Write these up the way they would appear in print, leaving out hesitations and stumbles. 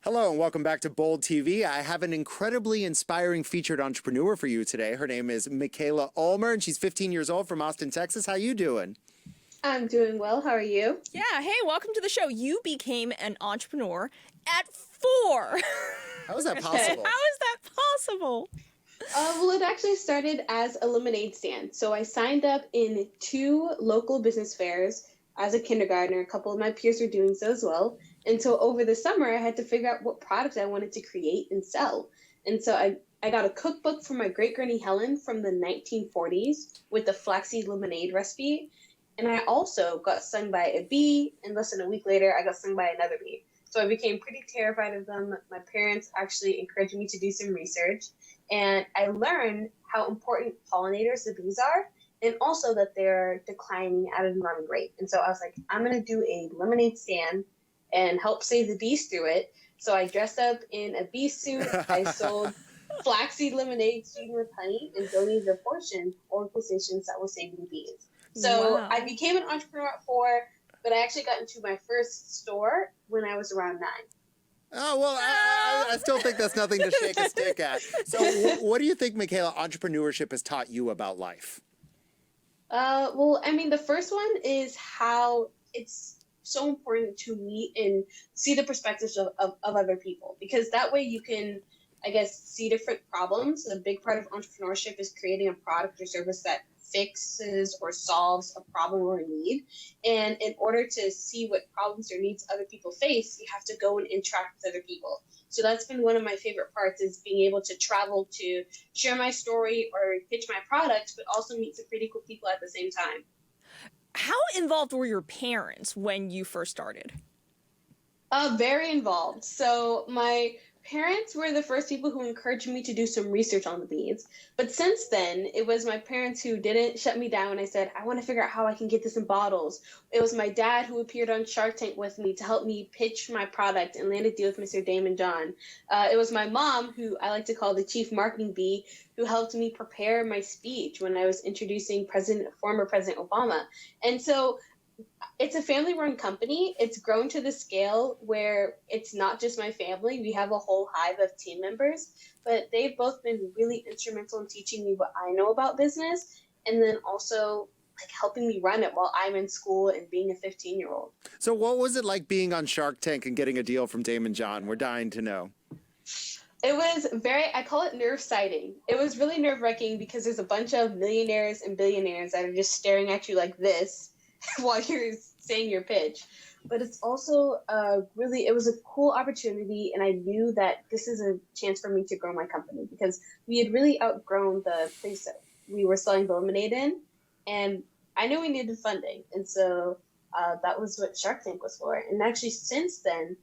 Hello and welcome back to Bold TV. I have an incredibly inspiring featured entrepreneur for you today. Her name is Mikaila Ulmer and she's 15 years old from Austin, Texas. How you doing? I'm doing well. How are you? Yeah, hey, welcome to the show. You became an entrepreneur at 4. How is that possible? How is that possible? Well, it actually started as a lemonade stand. So I signed up in 2 local business fairs as a kindergartner. A couple of my peers were doing so as well. And so over the summer, I had to figure out what product I wanted to create and sell. And so I got a cookbook from my great granny Helen from the 1940s with the flaxseed lemonade recipe. And I also got stung by a bee, and less than a week later, I got stung by another bee. So I became pretty terrified of them. My parents actually encouraged me to do some research, and I learned how important pollinators the bees are, and also that they're declining at an alarming rate. And so I was like, I'm going to do a lemonade stand and help save the bees through it. So I dressed up in a bee suit. I sold flaxseed lemonade sweetened with honey and donated a portion to organizations that were saving bees. So Wow. I became an entrepreneur at 4, but I actually got into my first store when I was around 9. Oh, well, I still think that's nothing to shake a stick at. So what do you think, Mikaila, entrepreneurship has taught you about life? Well, I mean, the first one is how it's so important to meet and see the perspectives of other people, because that way you can, I guess, see different problems. A big part of entrepreneurship is creating a product or service that fixes or solves a problem or a need. And in order to see what problems or needs other people face, you have to go and interact with other people. So that's been one of my favorite parts, is being able to travel to share my story or pitch my product, but also meet some pretty cool people at the same time. How involved were your parents when you first started? Very involved. So my parents were the first people who encouraged me to do some research on the bees. But since then, it was my parents who didn't shut me down when I said, I want to figure out how I can get this in bottles. It was my dad who appeared on Shark Tank with me to help me pitch my product and land a deal with Mr. Damon John. It was my mom, who I like to call the chief marketing bee, who helped me prepare my speech when I was introducing former President Obama. And so it's a family-run company. It's grown to the scale where it's not just my family. We have a whole hive of team members, but they've both been really instrumental in teaching me what I know about business, and then also like helping me run it while I'm in school and being a 15-year-old. So what was it like being on Shark Tank and getting a deal from Damon John? We're dying to know. It was I call it nerve-sighting. It was really nerve-wracking because there's a bunch of millionaires and billionaires that are just staring at you like this while you're saying your pitch. But it's also it was a cool opportunity, and I knew that this is a chance for me to grow my company, because we had really outgrown the place that we were selling the lemonade in, and I knew we needed funding. And so that was what Shark Tank was for. And actually since then,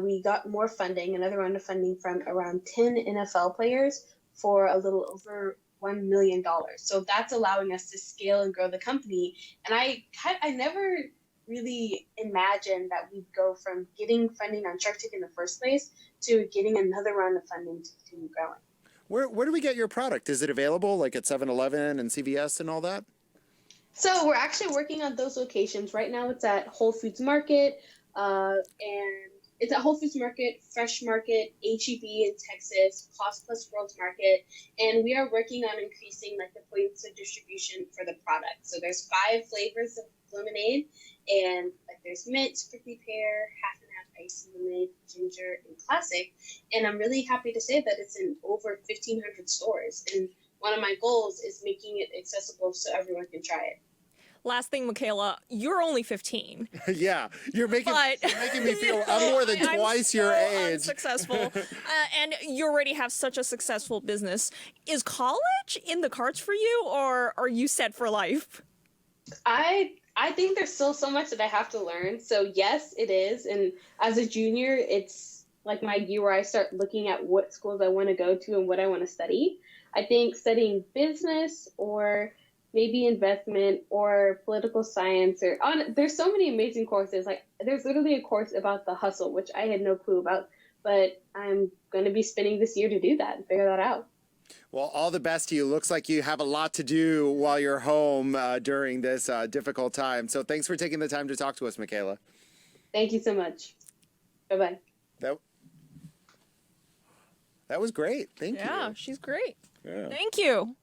we got more funding, another round of funding from around 10 NFL players for a little over $1 million. So that's allowing us to scale and grow the company. And I never really imagined that we'd go from getting funding on Shark Tank in the first place to getting another round of funding to continue growing. Where do we get your product? Is it available like at 7-Eleven and CVS and all that? So we're actually working on those locations. Right now it's at Whole Foods Market, and it's at Whole Foods Market, Fresh Market, H-E-B in Texas, Cost Plus World Market, and we are working on increasing like the points of distribution for the product. So there's 5 flavors of lemonade, and like there's mint, prickly pear, half and half iced lemonade, ginger, and classic. And I'm really happy to say that it's in over 1,500 stores. And one of my goals is making it accessible so everyone can try it. Last thing, Mikaila, you're only 15. Yeah, you're making me feel I'm more than twice your age. Unsuccessful, and you already have such a successful business. Is college in the cards for you, or are you set for life? I think there's still so much that I have to learn. So yes, it is. And as a junior, it's like my year where I start looking at what schools I want to go to and what I want to study. I think studying business or maybe investment or political science there's so many amazing courses. Like there's literally a course about the hustle, which I had no clue about, but I'm going to be spending this year to do that and figure that out. Well, all the best to you. Looks like you have a lot to do while you're home during this difficult time. So thanks for taking the time to talk to us, Mikaila. Thank you so much. Bye-bye. That That was great. Thank Yeah, you. she's great. Yeah. Thank you.